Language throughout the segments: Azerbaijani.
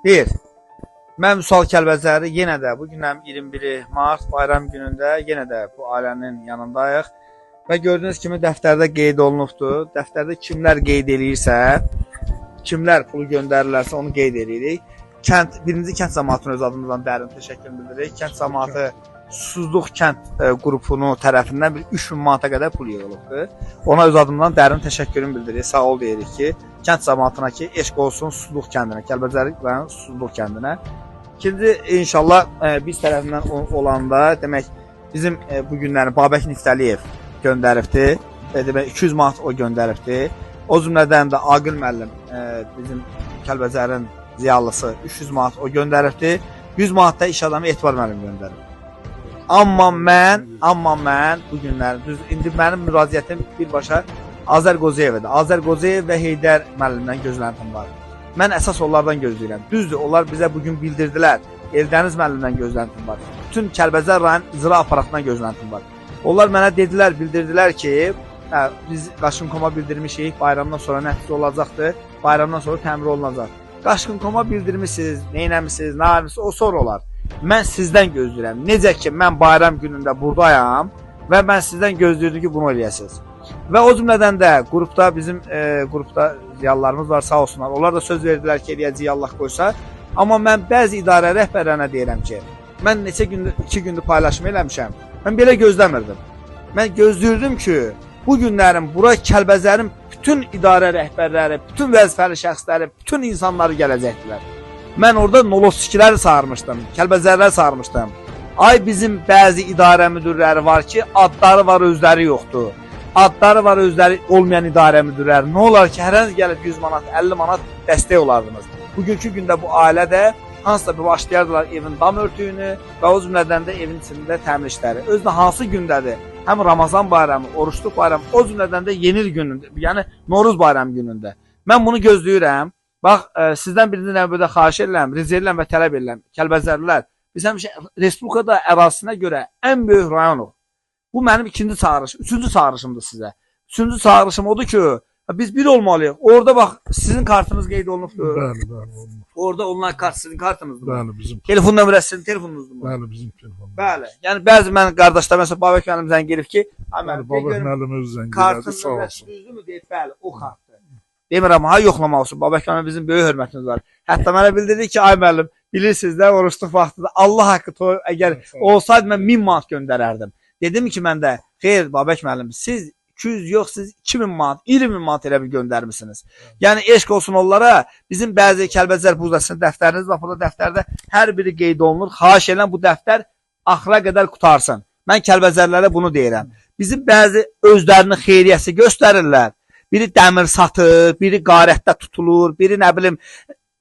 Bir, mən Vüsal Kəlbəzəri yenə də bu gündən 21 mart bayram günündə yenə də bu ailənin yanındayıq. Və gördüyünüz kimi dəftərdə qeyd olunubdur. Dəftərdə kimlər qeyd eləyirsə, kimlər pulu göndərirlərsə onu qeyd edirik. Birinci kənd cəmaatının öz adımızdan dərin təşəkkür bildiririk. Kənd cəmaatı Susuzluq kənd qrupunu tərəfindən 3000 manata qədər pul yığılıbdır. Ona öz adımdan dərin təşəkkürümü bildiririk. Sağ ol deyirik ki, kənd cəmaatına ki, eşq olsun Susuzluq kəndinə, Kəlbəzəri rayonu Susuzluq kəndinə. İkinci, inşallah biz tərəfindən olanda, demək, bizim bu günləri Babək Niftəliyev göndəribdir. Demək, 200 manat o göndəribdir. O cümlədən də Aqil müəllim, bizim Kəlbəzərin ziyalısı 300 manat o göndəribdir. 100 manat da iş adamı Etibar müəllim göndərib. Amma mən bu günləri, indi mənim müraciətim birbaşa Azər Qoziyevədir. Azər Qoziyev və Heydər müəllimdən gözləntim var. Mən əsas onlardan gözləyirəm. Düzdür, onlar bizə bugün bildirdilər. Eldəniz müəllimdən gözləntim var. Bütün Kəlbəzər rayon icra aparatından gözləntim var. Onlar mənə dedilər, bildirdilər ki, biz Qaşınkoma bildirmişik, bayramdan sonra nəticə olacaqdır, bayramdan sonra təmir olunacaq. Qaşınkoma bildirmişsiniz, neynəmişsiniz, nə yapmışsınız, o sonra olar. Mən sizdən gözləyirəm. Necə ki, mən bayram günündə buradayam və mən sizdən gözləyirdim ki, bunu eləyəsiniz. Və o cümlədən də qrupda, bizim qrupda ziyalılarımız var, sağ olsunlar. Onlar da söz verdilər ki, eləyəcək Allah qoysa. Amma mən bəzi idarə rəhbərlərinə deyirəm ki, mən neçə gündür, 2 gündür paylaşım eləmişəm. Mən belə gözləmirdim. Mən gözləyirdim ki, bu günlərin bura Kəlbəzərin bütün idarə rəhbərləri, bütün vəzifəli şəxsləri, bütün insanları gələcəkdilər. Mən orada Nolovskiləri çağırmışdım, Kəlbəzərləri çağırmışdım. Ay bizim bəzi idarə müdürləri var ki, adları var, özləri yoxdur. Adları var, özləri olmayan idarə müdürləri. Nə olar ki, hər hansı gəlib 100 manat, 50 manat dəstək olardınız. Bugünkü gündə bu ailə də hansısa bir başlayardılar evin dam örtüyünü və o cümlədən də evin içində təmir işləri. Özdə hansı gündədir? Həm Ramazan bayramı, oruçluq bayramı, o cümlədən də yeni il günündə, yəni Noruz bayramı günündə. Mən bunu gözləyirəm. Bax, sizdən birinci növbədə xahiş edirəm, rica edirəm və tələb edirəm. Kəlbəzərlilər, biz həmişə Respublikada ərazisinə görə ən böyük rayonuq. Bu mənim ikinci çağırışım, üçüncü çağırışımdır sizə. Üçüncü çağırışım odur ki, biz bir olmalıyıq. Orada bax, sizin kartınız qeyd olunubdur. Bəli. Orada online kart sizin kartınızdır. Bəli, bizim. Telefon nömrəsi sizin telefonunuzdur mu? Bəli, bizim telefonumuz. Bəli. Yəni bəzi mən qardaşlar, məsələn, Babək müəllim zəng gelib ki, Babək müəllim öz zəng kartın elədi, sağ nömrəsi olsun. düzdürmü deyib, bəli, o kartdır. Demirəm, ha yoxlamaq olsun. Babək müəllim bizim böyük hörmətimiz var. Hətta mənə bildirdi ki, ay müəllim, bilirsiniz də, oruçluq vaxtıda Allah haqqı toy, əgər olsaydı mən 1000 manat göndərərdim. Dedim ki, mən də, xeyr, Babək müəllim, siz 200 yox, siz 2000 manat, 20 min manat elə bir göndərmişsiniz. Yəni, eşq olsun onlara, bizim bəzi Kəlbəzər buzdasının dəftəriniz var, burada dəftərdə hər biri qeyd olunur. Xahiş edən bu dəftər axıra qədər qutarsın. Mən Kəlbəzərlərə bunu deyirəm. Bizim bəzi özlərinin xeyriyyəsi göstərirlər. Biri dəmir satır, biri qarətdə tutulur, biri nə bilim,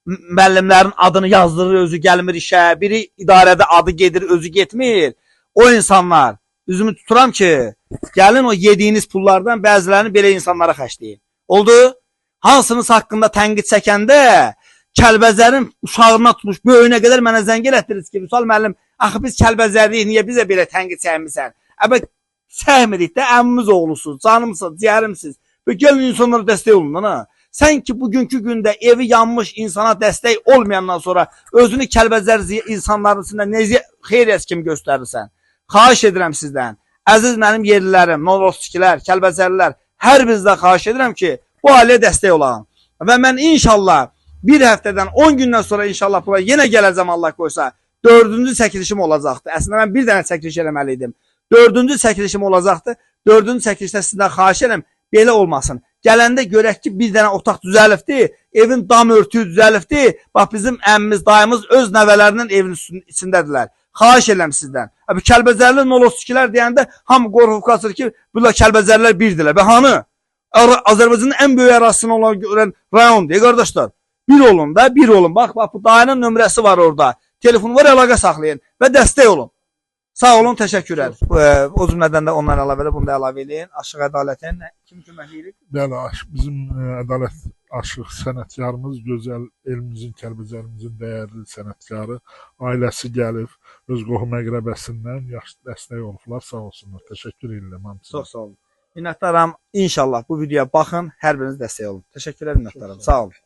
müəllimlərin adını yazdırır, özü gəlmir işə, biri idarədə adı gedir, özü getmir. O insanlar, üzümü tuturam ki, gəlin o yediyiniz pullardan bəzilərini belə insanlara xərcləyin. Oldu? Hansınız haqqında tənqid çəkəndə Kəlbəzərin uşağına tutmuş, böyüyünə qədər mənə zəng elətdirirsiniz ki, Vüsal müəllim, axı biz Kəlbəzərliyik, niyə bizə belə tənqid çəkmirsən? Əbə, çəkmirik də, əmmimiz oğlusunuz, canımsınız, ciyərimsiz. Və gəlin insanlara dəstək olun, ha? Sən ki, bugünkü gündə evi yanmış insana dəstək olmayandan sonra özünü Kəlbəzər insanların içində necə xeyriyyəsi kimi göstərirsən? Xahiş edirəm sizdən, əziz mənim yerlilərim, Norovskilər, Kəlbəzərlilər, hər bizdən xahiş edirəm ki, bu ailəyə dəstək olalım. Və mən inşallah bir həftədən 10 gündən sonra inşallah bura yenə gələcəm Allah qoysa, 4-cü çəkilişim olacaqdır. Əslində mən bir dənə çəkiliş eləməliydim. 4-cü çəkilişim olacaqdır. 4-cü çəkilişdə sizdən xahiş edirəm, belə olmasın. Gələndə görək ki, bir dənə otaq düzəlibdir, evin dam örtüyü düzəlibdir. Bax, bizim əmmimiz, dayımız öz nəvələrinin evin içindədirlər. Xahiş edirəm sizdən. Kəlbəzərli Nolovskilər deyəndə hamı qorxub qaçır ki, bunlar Kəlbəzərlər birdirlər. Və hanı? Azərbaycanın ən böyük ərazisini olan görən rayondur, qardaşlar. Bir olun da, bir olun. Bax, bu dayının nömrəsi var orada. Telefonu var, əlaqə saxlayın və dəstək olun. Sağ olun, təşəkkürlər. O cümlədən də ondan əlavə də bunu da əlavə edin. Aşıq ədalətin kim kömək edir? Bəli, bizim ədalət aşıq sənətkarımız, gözəl elimizin, Kəlbəzərimizin dəyərli sənətkarı, ailəsi gəlib, öz qohum əqrəbəsindən yaxşı dəstək olublar, sağ olsunlar. Təşəkkür edirəm hamısına. Çox sağ olun. Minnətdaram. İnşallah bu videoya baxın, hər biriniz dəstək olun. Təşəkkürlər, minnətdaram. Sağ olun.